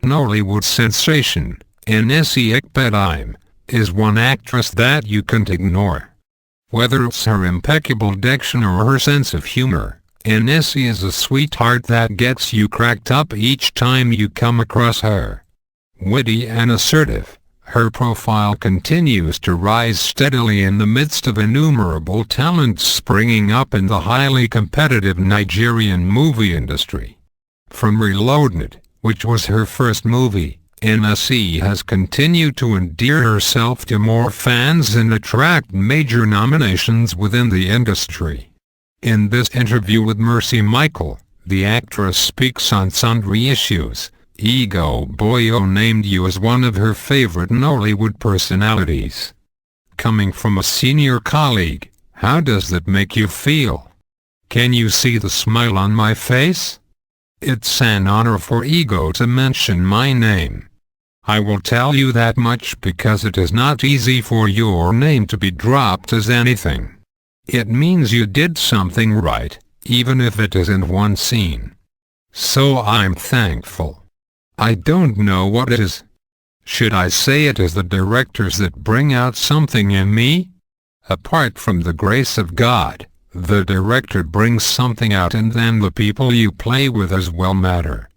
Nollywood sensation, Ikpe, is one actress that you can't ignore. Whether it's her impeccable diction or her sense of humor, Ikpe is a sweetheart that gets you cracked up each time you come across her. Witty and assertive, her profile continues to rise steadily in the midst of innumerable talents springing up in the highly competitive Nigerian movie industry. From Reloaded, which was her first movie, Ikpe has continued to endear herself to more fans and attract major nominations within the industry. In this interview with Mercy Michael, the actress speaks on sundry issues. Ego Boyo named you as one of her favorite Nollywood personalities. Coming from a senior colleague, how does that make you feel? Can you see the smile on my face? It's an honor for Ego to mention my name. I will tell you that much because it is not easy for your name to be dropped as anything. It means you did something right, even if it isn't one scene. So I'm thankful. I don't know what it is. Should I say it is the directors that bring out something in me? Apart from the grace of God, the director brings something out, and then the people you play with as well matter.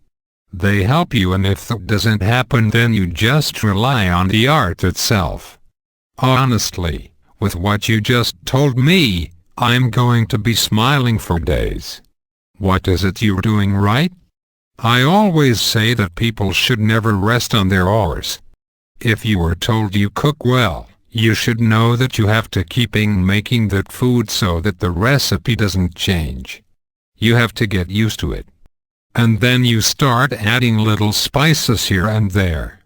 They help you, and if that doesn't happen, then you just rely on the art itself. Honestly, with what you just told me, I'm going to be smiling for days. What is it you're doing right? I always say that people should never rest on their oars. If you were told you cook well, you should know that you have to keep making that food so that the recipe doesn't change. You have to get used to it. And then you start adding little spices here and there.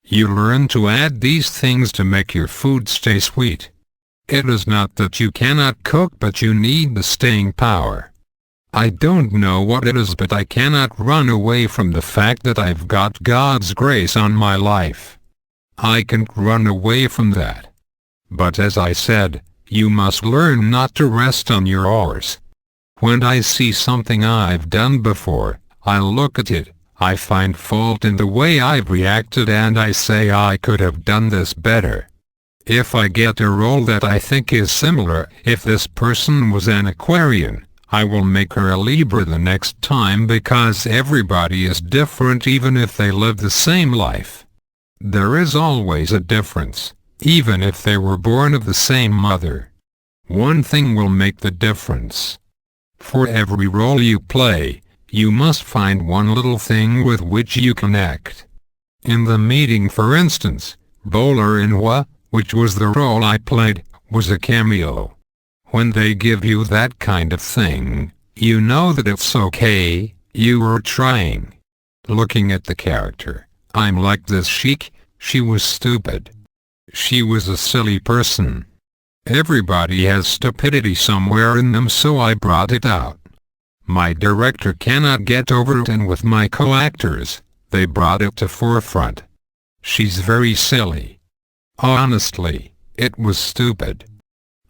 You learn to add these things to make your food stay sweet. It is not that you cannot cook, but you need the staying power. I don't know what it is, but I cannot run away from the fact that I've got God's grace on my life. I can't run away from that. But as I said, you must learn not to rest on your oars. When I see something I've done before, I look at it, I find fault in the way I've reacted, and I say I could have done this better. If I get a role that I think is similar, if this person was an Aquarian, I will make her a Libra the next time, because everybody is different even if they live the same life. There is always a difference, even if they were born of the same mother. One thing will make the difference. For every role you play, you must find one little thing with which you connect. In The Meeting, for instance, Bowler Inwa, which was the role I played, was a cameo. When they give you that kind of thing, you know that it's okay, you were trying. Looking at the character, I'm like this chic, she was stupid. She was a silly person. Everybody has stupidity somewhere in them, so I brought it out. My director cannot get over it, and with my co-actors, they brought it to forefront. She's very silly. Honestly, it was stupid.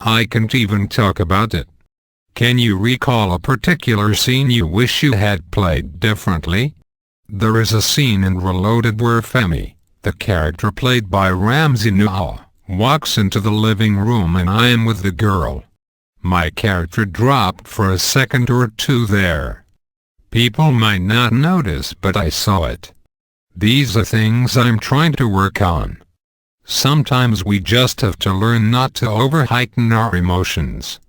I can't even talk about it. Can you recall a particular scene you wish you had played differently? There is a scene in Reloaded where Femi, the character played by Ramsey Nouah, walks into the living room and I am with the girl. My character dropped for a second or two there. People might not notice, but I saw it. These are things I'm trying to work on. Sometimes we just have to learn not to over-heighten our emotions.